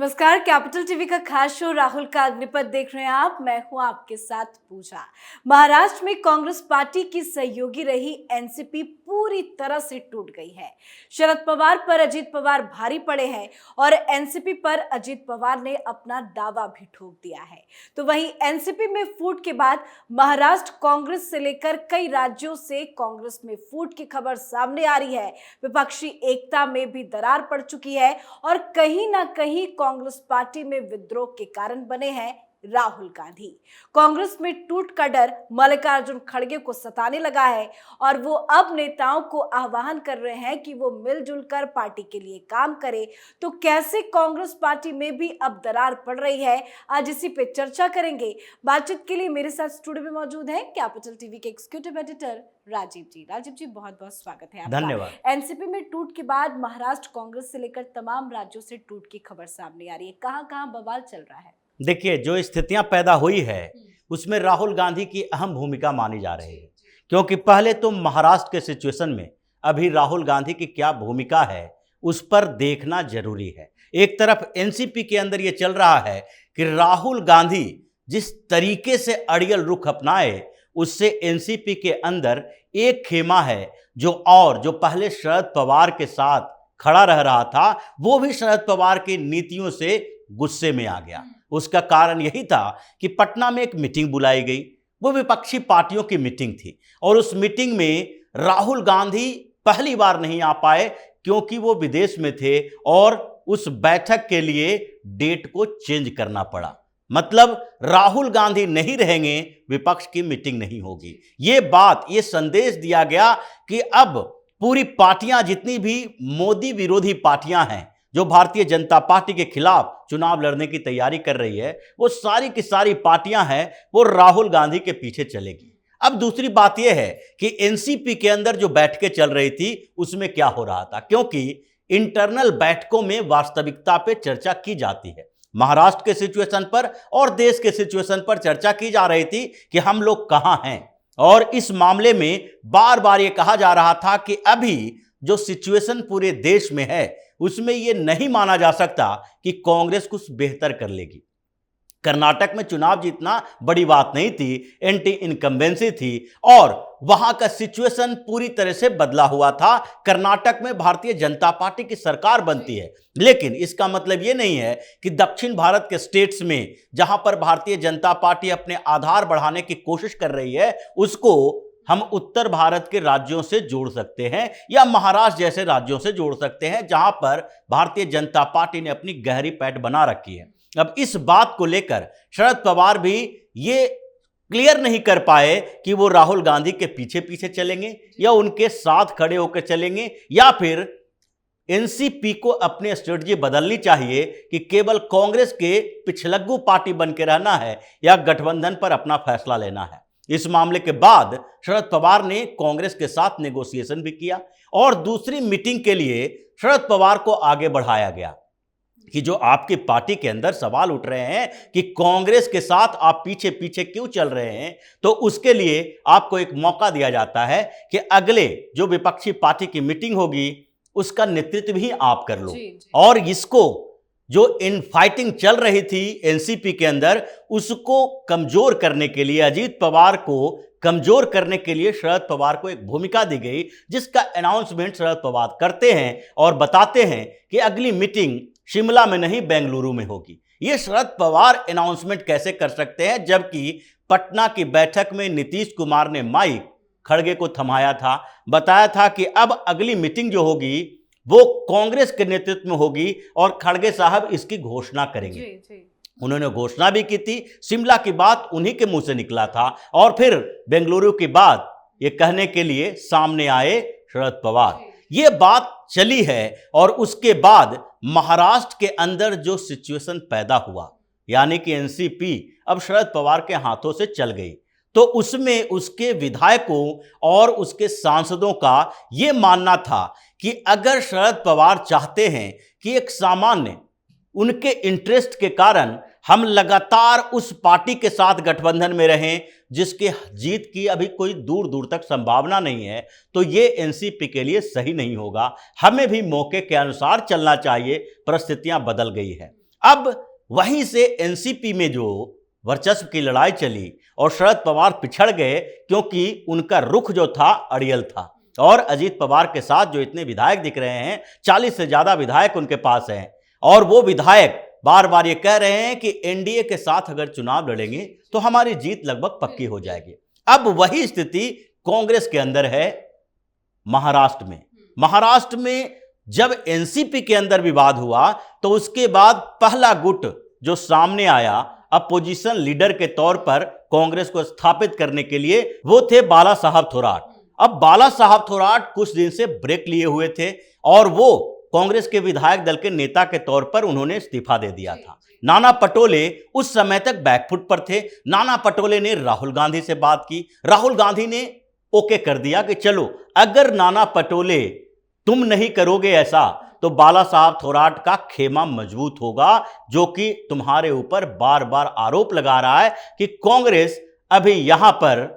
नमस्कार, capital TV का खास शो राहुल का अग्निपथ देख रहे हैं आप। मैं हूं आपके साथ पूजा। महाराष्ट्र में कांग्रेस पार्टी की सहयोगी रही एनसीपी पूरी तरह से टूट गई है। शरद पवार पर अजीत पवार भारी पड़े हैं और एनसीपी पर अजीत पवार ने अपना दावा भी ठोक दिया है। तो वहीं एनसीपी में फूट के बाद महाराष्ट्र कांग्रेस से लेकर कई राज्यों से कांग्रेस में फूट की खबर सामने आ रही है। विपक्षी एकता में भी दरार पड़ चुकी है और कहीं ना कहीं कांग्रेस पार्टी में विद्रोह के कारण बने हैं राहुल गांधी। कांग्रेस में टूट का डर मल्लिकार्जुन खड़गे को सताने लगा है और वो अब नेताओं को आह्वान कर रहे हैं कि वो मिलजुल कर पार्टी के लिए काम करें। तो कैसे कांग्रेस पार्टी में भी अब दरार पड़ रही है, आज इसी पे चर्चा करेंगे। बातचीत के लिए मेरे साथ स्टूडियो में मौजूद हैं कैपिटल टीवी के एग्जीक्यूटिव एडिटर राजीव जी। राजीव जी, बहुत बहुत स्वागत है आपका। धन्यवाद। एनसीपी में टूट के बाद महाराष्ट्र कांग्रेस से लेकर तमाम राज्यों से टूट की खबर सामने आ रही है। कहां बवाल चल रहा है? देखिए, जो स्थितियां पैदा हुई है उसमें राहुल गांधी की अहम भूमिका मानी जा रही है, क्योंकि पहले तो महाराष्ट्र के सिचुएशन में अभी राहुल गांधी की क्या भूमिका है उस पर देखना जरूरी है। एक तरफ एनसीपी के अंदर ये चल रहा है कि राहुल गांधी जिस तरीके से अड़ियल रुख अपनाए उससे एनसीपी के अंदर एक खेमा है जो पहले शरद पवार के साथ खड़ा रह रहा था, वो भी शरद पवार की नीतियों से गुस्से में आ गया। उसका कारण यही था कि पटना में एक मीटिंग बुलाई गई, वो विपक्षी पार्टियों की मीटिंग थी और उस मीटिंग में राहुल गांधी पहली बार नहीं आ पाए क्योंकि वो विदेश में थे और उस बैठक के लिए डेट को चेंज करना पड़ा। मतलब राहुल गांधी नहीं रहेंगे, विपक्ष की मीटिंग नहीं होगी। ये संदेश दिया गया कि अब पूरी पार्टियां, जितनी भी मोदी विरोधी पार्टियां हैं जो भारतीय जनता पार्टी के खिलाफ चुनाव लड़ने की तैयारी कर रही है, वो सारी की सारी पार्टियां हैं वो राहुल गांधी के पीछे चलेगी। अब दूसरी बात यह है कि एनसीपी के अंदर जो बैठकें चल रही थी उसमें क्या हो रहा था, क्योंकि इंटरनल बैठकों में वास्तविकता पे चर्चा की जाती है। महाराष्ट्र के सिचुएशन पर और देश के सिचुएशन पर चर्चा की जा रही थी कि हम लोग कहां हैं, और इस मामले में बार बार यह कहा जा रहा था कि अभी जो सिचुएशन पूरे देश में है उसमें यह नहीं माना जा सकता कि कांग्रेस कुछ बेहतर कर लेगी। कर्नाटक में चुनाव जीतना बड़ी बात नहीं थी, एंटी इनकम्बेंसी थी और वहां का सिचुएशन पूरी तरह से बदला हुआ था। कर्नाटक में भारतीय जनता पार्टी की सरकार बनती है, लेकिन इसका मतलब यह नहीं है कि दक्षिण भारत के स्टेट्स में जहां पर भारतीय जनता पार्टी अपने आधार बढ़ाने की कोशिश कर रही है उसको हम उत्तर भारत के राज्यों से जोड़ सकते हैं या महाराष्ट्र जैसे राज्यों से जोड़ सकते हैं जहां पर भारतीय जनता पार्टी ने अपनी गहरी पैठ बना रखी है। अब इस बात को लेकर शरद पवार भी ये क्लियर नहीं कर पाए कि वो राहुल गांधी के पीछे पीछे चलेंगे या उनके साथ खड़े होकर चलेंगे, या फिर एनसीपी को अपनी स्ट्रेटजी बदलनी चाहिए कि केवल कांग्रेस के पिछलग्गू पार्टी बन के रहना है या गठबंधन पर अपना फैसला लेना है। इस मामले के बाद शरद पवार ने कांग्रेस के साथ नेगोशिएशन भी किया और दूसरी मीटिंग के लिए शरद पवार को आगे बढ़ाया गया कि जो आपकी पार्टी के अंदर सवाल उठ रहे हैं कि कांग्रेस के साथ आप पीछे पीछे क्यों चल रहे हैं, तो उसके लिए आपको एक मौका दिया जाता है कि अगले जो विपक्षी पार्टी की मीटिंग होगी उसका नेतृत्व भी आप कर लो। और इसको जो इनफाइटिंग चल रही थी एनसीपी के अंदर उसको कमजोर करने के लिए, अजीत पवार को कमजोर करने के लिए शरद पवार को एक भूमिका दी गई, जिसका अनाउंसमेंट शरद पवार करते हैं और बताते हैं कि अगली मीटिंग शिमला में नहीं बेंगलुरु में होगी। ये शरद पवार अनाउंसमेंट कैसे कर सकते हैं जबकि पटना की बैठक में नीतीश कुमार ने माइक खड़गे को थमाया था, बताया था कि अब अगली मीटिंग जो होगी वो कांग्रेस के नेतृत्व में होगी और खड़गे साहब इसकी घोषणा करेंगे। जी। उन्होंने घोषणा भी की थी, शिमला की बात उन्हीं के मुंह से निकला था और फिर बेंगलुरु की बात ये कहने के लिए सामने आए शरद पवार। ये बात चली है और उसके बाद महाराष्ट्र के अंदर जो सिचुएशन पैदा हुआ, यानी कि एनसीपी अब शरद पवार के हाथों से चल गई, तो उसमें उसके विधायकों और उसके सांसदों का यह मानना था कि अगर शरद पवार चाहते हैं कि एक सामान्य उनके इंटरेस्ट के कारण हम लगातार उस पार्टी के साथ गठबंधन में रहें जिसके जीत की अभी कोई दूर दूर तक संभावना नहीं है, तो ये एनसीपी के लिए सही नहीं होगा। हमें भी मौके के अनुसार चलना चाहिए, परिस्थितियां बदल गई है। अब वहीं से एनसीपी में जो वर्चस्व की लड़ाई चली और शरद पवार पिछड़ गए क्योंकि उनका रुख जो था अड़ियल था। और अजीत पवार के साथ जो इतने विधायक दिख रहे हैं, 40 से ज्यादा विधायक उनके पास हैं, और वो विधायक बार बार ये कह रहे हैं कि एनडीए के साथ अगर चुनाव लड़ेंगे तो हमारी जीत लगभग पक्की हो जाएगी। अब वही स्थिति कांग्रेस के अंदर है महाराष्ट्र में। महाराष्ट्र में जब एनसीपी के अंदर विवाद हुआ तो उसके बाद पहला गुट जो सामने आया अपोजिशन लीडर के तौर पर कांग्रेस को स्थापित करने के लिए, वो थे बाला साहब थोराट। अब बाला साहब थोराट कुछ दिन से ब्रेक लिए हुए थे और वो कांग्रेस के विधायक दल के नेता के तौर पर उन्होंने इस्तीफा दे दिया था। नाना पटोले उस समय तक बैकफुट पर थे। नाना पटोले ने राहुल गांधी से बात की, राहुल गांधी ने ओके कर दिया कि चलो अगर नाना पटोले तुम नहीं करोगे ऐसा तो बाला साहब थोराट का खेमा मजबूत होगा, जो कि तुम्हारे ऊपर बार बार आरोप लगा रहा है कि कांग्रेस अभी यहां पर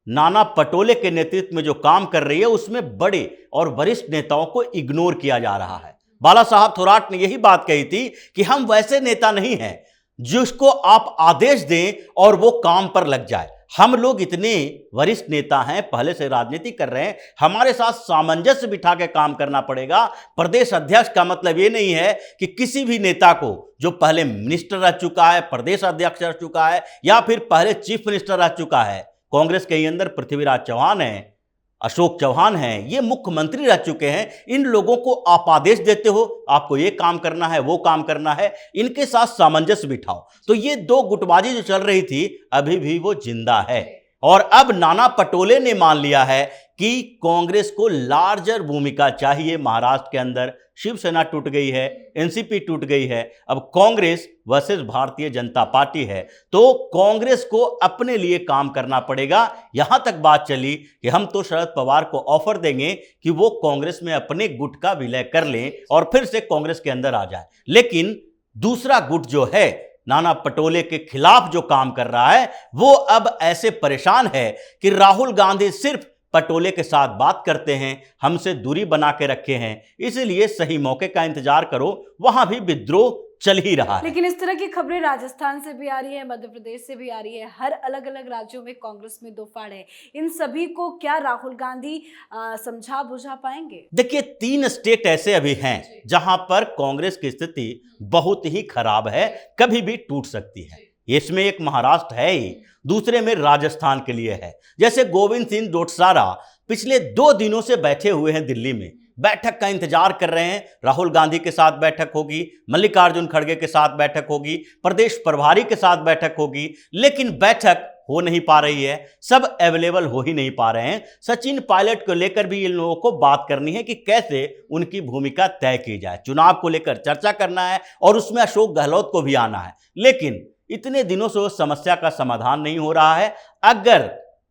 नाना पटोले के नेतृत्व में जो काम कर रही है उसमें बड़े और वरिष्ठ नेताओं को इग्नोर किया जा रहा है। बाला साहब थोराट ने यही बात कही थी कि हम वैसे नेता नहीं हैं जिसको आप आदेश दें और वो काम पर लग जाए। हम लोग इतने वरिष्ठ नेता हैं, पहले से राजनीति कर रहे हैं, हमारे साथ सामंजस्य बिठा के काम करना पड़ेगा। प्रदेश अध्यक्ष का मतलब ये नहीं है कि किसी भी नेता को जो पहले मिनिस्टर रह चुका है, प्रदेश अध्यक्ष रह चुका है या फिर पहले चीफ मिनिस्टर रह चुका है। कांग्रेस के अंदर पृथ्वीराज चौहान है, अशोक चौहान हैं, ये मुख्यमंत्री रह चुके हैं। इन लोगों को आप आदेश देते हो, आपको ये काम करना है, वो काम करना है, इनके साथ सामंजस्य बिठाओ। तो ये दो गुटबाजी जो चल रही थी अभी भी वो जिंदा है। और अब नाना पटोले ने मान लिया है कि कांग्रेस को लार्जर भूमिका चाहिए महाराष्ट्र के अंदर। शिवसेना टूट गई है, एनसीपी टूट गई है, अब कांग्रेस वर्सेस भारतीय जनता पार्टी है। तो कांग्रेस को अपने लिए काम करना पड़ेगा। यहां तक बात चली कि हम तो शरद पवार को ऑफर देंगे कि वो कांग्रेस में अपने गुट का विलय कर लें और फिर से कांग्रेस के अंदर आ जाए। लेकिन दूसरा गुट जो है नाना पटोले के खिलाफ जो काम कर रहा है, वो अब ऐसे परेशान है कि राहुल गांधी सिर्फ पटोले के साथ बात करते हैं, हमसे दूरी बना के रखे हैं, इसलिए सही मौके का इंतजार करो। वहां भी विद्रोह चल ही रहा है। लेकिन इस तरह की खबरें राजस्थान से भी आ रही है, मध्य प्रदेश से भी आ रही है। हर अलग अलग राज्यों में कांग्रेस में दो फाड़ है। इन सभी को क्या राहुल गांधी समझा बुझा पाएंगे? देखिए, 3 स्टेट ऐसे अभी हैं जहां पर कांग्रेस की स्थिति बहुत ही खराब है, कभी भी टूट सकती है। इसमें एक महाराष्ट्र है ही, दूसरे में राजस्थान के लिए है। जैसे गोविंद सिंह डोटासरा पिछले 2 दिनों से बैठे हुए हैं दिल्ली में, बैठक का इंतजार कर रहे हैं। राहुल गांधी के साथ बैठक होगी, मल्लिकार्जुन खड़गे के साथ बैठक होगी, प्रदेश प्रभारी के साथ बैठक होगी, लेकिन बैठक हो नहीं पा रही है, सब अवेलेबल हो ही नहीं पा रहे हैं। सचिन पायलट को लेकर भी इन लोगों को बात करनी है कि कैसे उनकी भूमिका तय की जाए। चुनाव को लेकर चर्चा करना है और उसमें अशोक गहलोत को भी आना है, लेकिन इतने दिनों से उस समस्या का समाधान नहीं हो रहा है। अगर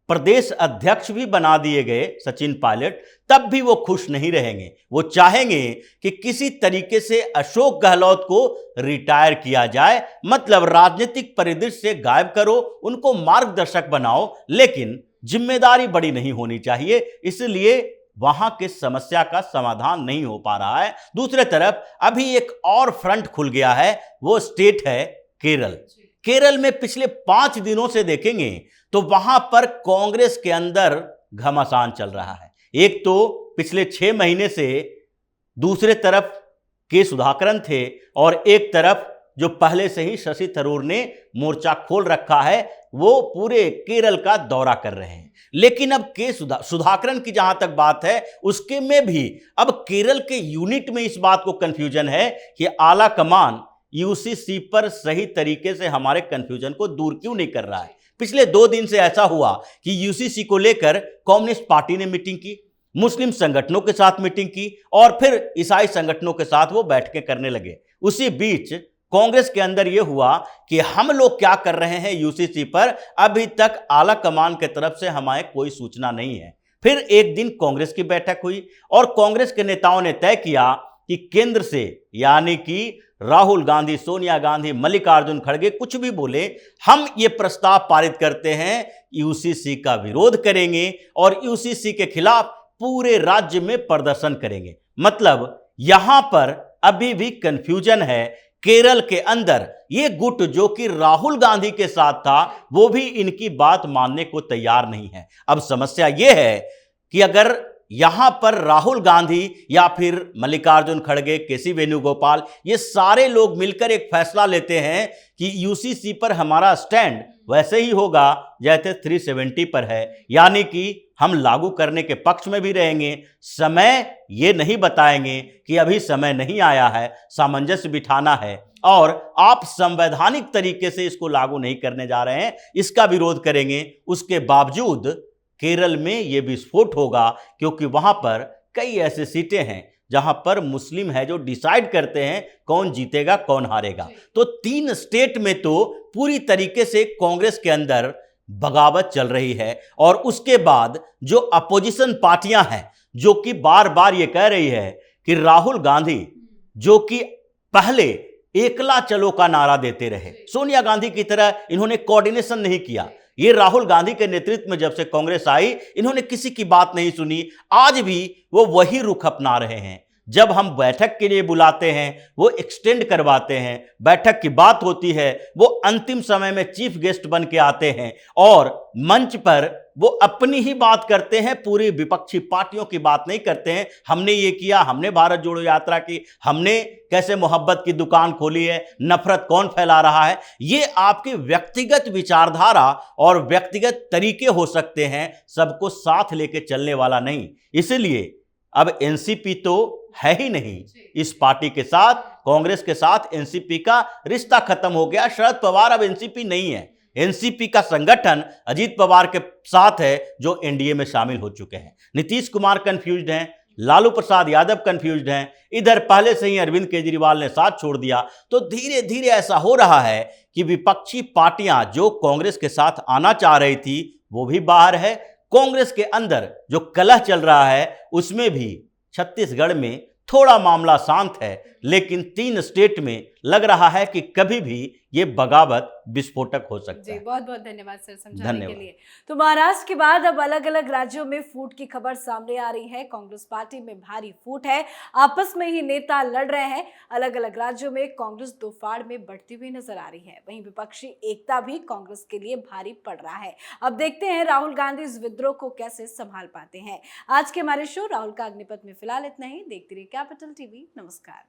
प्रदेश अध्यक्ष भी बना दिए गए सचिन पायलट, तब भी वो खुश नहीं रहेंगे। वो चाहेंगे कि किसी तरीके से अशोक गहलोत को रिटायर किया जाए, मतलब राजनीतिक परिदृश्य से गायब करो, उनको मार्गदर्शक बनाओ, लेकिन जिम्मेदारी बड़ी नहीं होनी चाहिए। इसलिए वहां की समस्या का समाधान नहीं हो पा रहा है। दूसरे तरफ अभी एक और फ्रंट खुल गया है, वो स्टेट है केरल। केरल में पिछले 5 दिनों से देखेंगे तो वहां पर कांग्रेस के अंदर घमासान चल रहा है। एक तो पिछले 6 महीने से दूसरे तरफ के सुधाकरन थे और एक तरफ जो पहले से ही शशि थरूर ने मोर्चा खोल रखा है, वो पूरे केरल का दौरा कर रहे हैं। लेकिन अब के सुधाकरन की जहां तक बात है, उसके में भी अब केरल के यूनिट में इस बात को कंफ्यूजन है कि आला कमान यूसीसी पर सही तरीके से हमारे कंफ्यूजन को दूर क्यों नहीं कर रहा है। पिछले 2 दिन से ऐसा हुआ कि यूसीसी को लेकर कम्युनिस्ट पार्टी ने मीटिंग की, मुस्लिम संगठनों के साथ मीटिंग की और फिर ईसाई संगठनों के साथ वो बैठकें करने लगे। उसी बीच कांग्रेस के अंदर यह हुआ कि हम लोग क्या कर रहे हैं यूसीसी पर, अभी तक आला कमान की तरफ से हमें कोई सूचना नहीं है। फिर एक दिन कांग्रेस की बैठक हुई और कांग्रेस के नेताओं ने तय किया कि केंद्र से, यानी कि राहुल गांधी, सोनिया गांधी, मल्लिकार्जुन खड़गे कुछ भी बोले, हम ये प्रस्ताव पारित करते हैं, यूसीसी का विरोध करेंगे और यूसीसी के खिलाफ पूरे राज्य में प्रदर्शन करेंगे। मतलब यहां पर अभी भी कंफ्यूजन है केरल के अंदर ये गुट जो कि राहुल गांधी के साथ था वो भी इनकी बात मानने को तैयार नहीं है। अब समस्या ये है कि अगर यहां पर राहुल गांधी या फिर मल्लिकार्जुन खड़गे, केसी वेणुगोपाल, ये सारे लोग मिलकर एक फैसला लेते हैं कि यूसीसी पर हमारा स्टैंड वैसे ही होगा जैसे 370 पर है, यानी कि हम लागू करने के पक्ष में भी रहेंगे, समय ये नहीं बताएंगे कि अभी समय नहीं आया है, सामंजस्य बिठाना है और आप संवैधानिक तरीके से इसको लागू नहीं करने जा रहे हैं, इसका विरोध करेंगे। उसके बावजूद केरल में यह विस्फोट होगा क्योंकि वहां पर कई ऐसे सीटें हैं जहां पर मुस्लिम है जो डिसाइड करते हैं कौन जीतेगा कौन हारेगा। तो 3 स्टेट में तो पूरी तरीके से कांग्रेस के अंदर बगावत चल रही है और उसके बाद जो अपोजिशन पार्टियां हैं जो कि बार बार ये कह रही है कि राहुल गांधी जो कि पहले एकला चलो का नारा देते रहे, सोनिया गांधी की तरह इन्होंने कोऑर्डिनेशन नहीं किया। ये राहुल गांधी के नेतृत्व में जब से कांग्रेस आई इन्होंने किसी की बात नहीं सुनी, आज भी वो वही रुख अपना रहे हैं। जब हम बैठक के लिए बुलाते हैं वो एक्सटेंड करवाते हैं, बैठक की बात होती है वो अंतिम समय में चीफ गेस्ट बन के आते हैं और मंच पर वो अपनी ही बात करते हैं, पूरी विपक्षी पार्टियों की बात नहीं करते हैं। हमने ये किया, हमने भारत जोड़ो यात्रा की, हमने कैसे मोहब्बत की दुकान खोली है, नफरत कौन फैला रहा है। ये आपकी व्यक्तिगत विचारधारा और व्यक्तिगत तरीके हो सकते हैं, सबको साथ लेके चलने वाला नहीं। इसलिए अब एनसीपी तो है ही नहीं इस पार्टी के साथ, कांग्रेस के साथ एनसीपी का रिश्ता खत्म हो गया। शरद पवार अब एनसीपी नहीं है, एनसीपी का संगठन अजीत पवार के साथ है जो एनडीए में शामिल हो चुके हैं। नीतीश कुमार कंफ्यूज्ड हैं, लालू प्रसाद यादव कंफ्यूज्ड हैं, इधर पहले से ही अरविंद केजरीवाल ने साथ छोड़ दिया। तो धीरे धीरे ऐसा हो रहा है कि विपक्षी पार्टियां जो कांग्रेस के साथ आना चाह रही थी वो भी बाहर है। कांग्रेस के अंदर जो कलह चल रहा है उसमें भी छत्तीसगढ़ में थोड़ा मामला शांत है, लेकिन 3 स्टेट में लग रहा है कि कभी भी ये बगावत विस्फोटक हो सकता है। बहुत बहुत धन्यवाद सर समझाने के लिए। तो महाराष्ट्र के बाद अब अलग अलग राज्यों में फूट की खबर सामने आ रही है। कांग्रेस पार्टी में भारी फूट है, आपस में ही नेता लड़ रहे हैं। अलग अलग राज्यों में कांग्रेस दो फाड़ में बढ़ती हुई नजर आ रही है। वहीं विपक्षी एकता भी कांग्रेस के लिए भारी पड़ रहा है। अब देखते हैं राहुल गांधी इस विद्रोह को कैसे संभाल पाते हैं। आज के हमारे शो राहुल का अग्निपथ में फिलहाल इतना ही। देखते रहिए कैपिटल टीवी। नमस्कार।